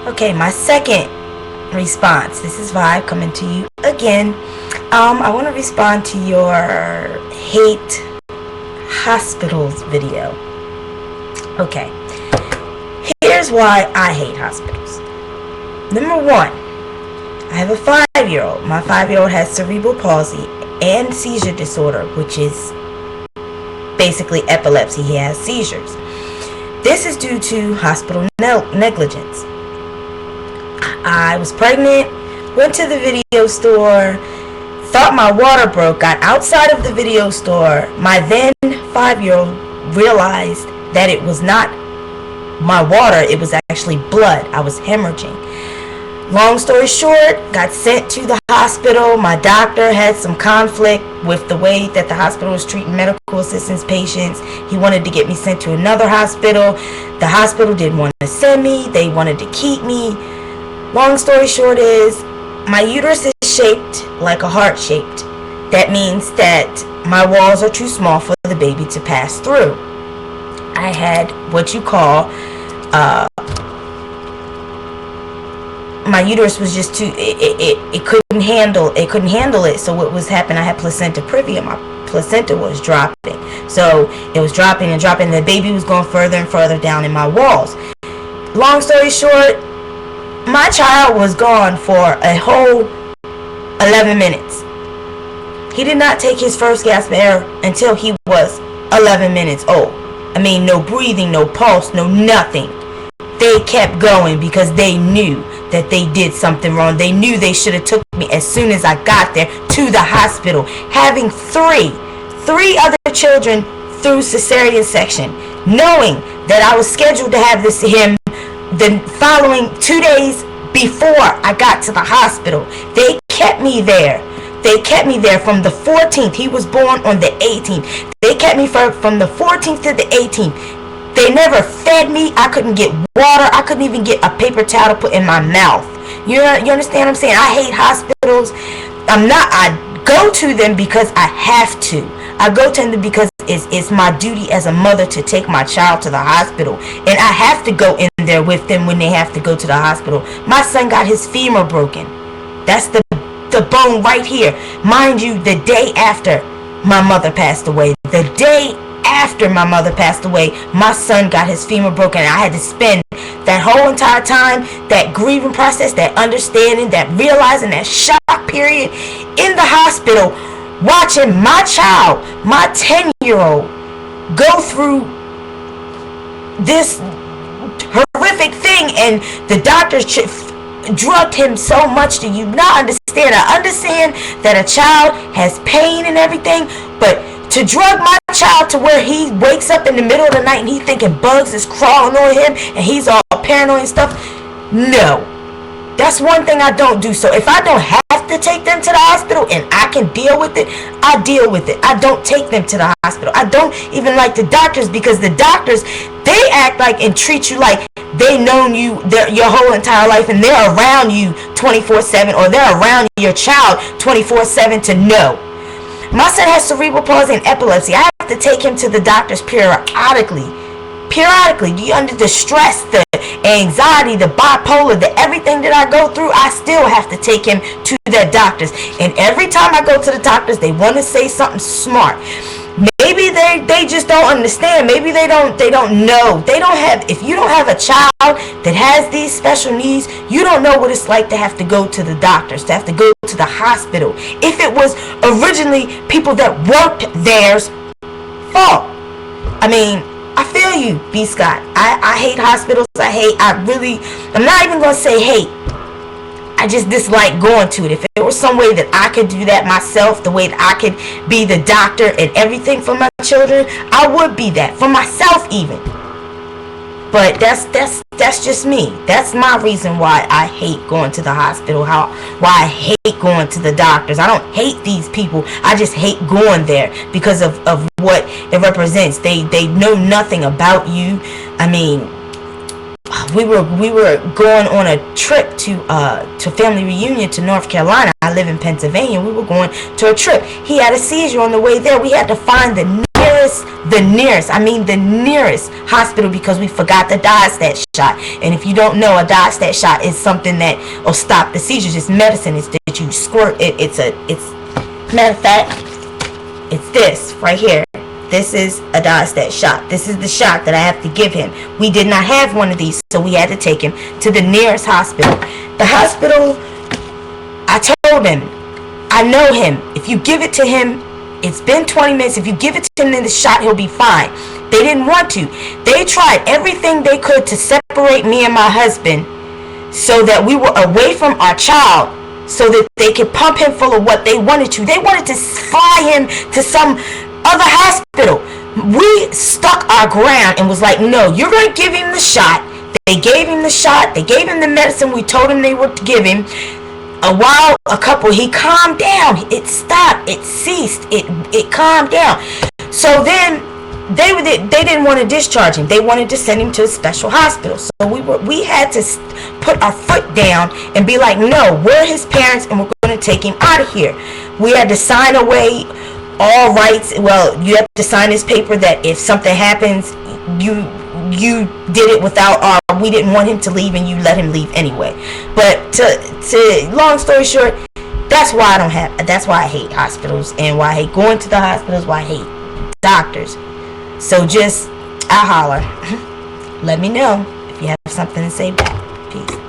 Okay, my second response. This is Vibe coming to you again. I want to respond to your hate hospitals video. Okay, here's why I hate hospitals. Number one, I have a 5-year-old. My 5-year-old has cerebral palsy and seizure disorder, which is basically epilepsy. He has seizures. This is due to hospital negligence. I was pregnant, went to the video store, thought my water broke, got outside of the video store. My then 5-year-old realized that it was not my water, it was actually blood. I was hemorrhaging. Long story short, got sent to the hospital. My doctor had some conflict with the way that the hospital was treating medical assistance patients. He wanted to get me sent to another hospital. The hospital didn't want to send me. They wanted to keep me. Long story short is, my uterus is shaped like a heart shaped. That means that my walls are too small for the baby to pass through. I had what you call my uterus was just too, it couldn't handle it. So what was happening, I had placenta previa. My placenta was dropping, so it was dropping and dropping. The baby was going further and further down in my walls. Long story short, my child was gone for a whole 11 minutes. He did not take his first gasp of air until he was 11 minutes old. I mean, no breathing, no pulse, no nothing. They kept going because they knew that they did something wrong. They knew they should have took me as soon as I got there to the hospital. Having three other children through cesarean section, knowing that I was scheduled to have him the following 2 days before I got to the hospital. They kept me there. They kept me there from the 14th. He was born on the 18th. They kept me from the 14th to the 18th. They never fed me. I couldn't get water. I couldn't even get a paper towel to put in my mouth. You understand what I'm saying? I hate hospitals. I go to them because I have to. I go to them because it's my duty as a mother to take my child to the hospital. And I have to go in there with them when they have to go to the hospital. My son got his femur broken. That's the bone right here. Mind you, the day after my mother passed away. The day after my mother passed away, my son got his femur broken. And I had to spend that whole entire time, that grieving process, that understanding, that realizing, that shock period in the hospital, watching my child, my 10-year-old, go through this horrific thing. And the doctors drugged him so much. Do you not understand? I understand that a child has pain and everything, but to drug my child to where he wakes up in the middle of the night and he's thinking bugs is crawling on him and he's all paranoid and stuff, no. That's one thing I don't do. So if I don't have to take them to the hospital and I can deal with it, I deal with it. I don't take them to the hospital. I don't even like the doctors, because the doctors, they act like and treat you like they known you your whole entire life, and they're around you 24/7, or they're around your child 24/7 to know. My son has cerebral palsy and epilepsy. I have to take him to the doctors periodically. Do you under the stress, the anxiety, the bipolar, the everything that I go through, I still have to take him to the doctors. And every time I go to the doctors, they want to say something smart. Maybe they just don't understand. Maybe they don't know. They don't have, if you don't have a child that has these special needs, you don't know what it's like to have to go to the doctors, to have to go to the hospital. If it was originally people that worked there's fault. I mean, I feel you, B. Scott. I hate hospitals. I'm not even going to say hate. I just dislike going to it. If there was some way that I could do that myself, the way that I could be the doctor and everything for my children, I would be that. For myself even. But that's just me. That's my reason why I hate going to the hospital. Why I hate going to the doctors. I don't hate these people. I just hate going there because of what it represents. They know nothing about you. I mean, we were going on a trip to family reunion to North Carolina. I live in Pennsylvania. We were going to a trip. He had a seizure on the way there. We had to find the nearest I mean the nearest hospital, because we forgot to dodge that shot. And if you don't know, a dodge that shot is something that will stop the seizures. It's medicine. It's that you squirt it. It's matter of fact, it's this right here. This is a Diastat shot. This is the shot that I have to give him. We did not have one of these, so we had to take him to the nearest hospital. The hospital, I told him, I know him. If you give it to him, it's been 20 minutes. If you give it to him in the shot, he'll be fine. They didn't want to. They tried everything they could to separate me and my husband so that we were away from our child, so that they could pump him full of what they wanted to. They wanted to fly him to some other hospital. We stuck our ground and was like, no, you're going to give him the shot. They gave him the shot. They gave him the medicine we told him they would give him. He calmed down. It stopped. It ceased. It calmed down. So then they didn't want to discharge him. They wanted to send him to a special hospital. So we had to put our foot down and be like, no, we're his parents and we're going to take him out of here. We had to sign away all rights. Well, you have to sign this paper that if something happens, you did it without we didn't want him to leave and you let him leave anyway. But to long story short, that's why I hate hospitals, and why I hate going to the hospitals, why I hate doctors. So just I'll holler. Let me know if you have something to say back. Peace.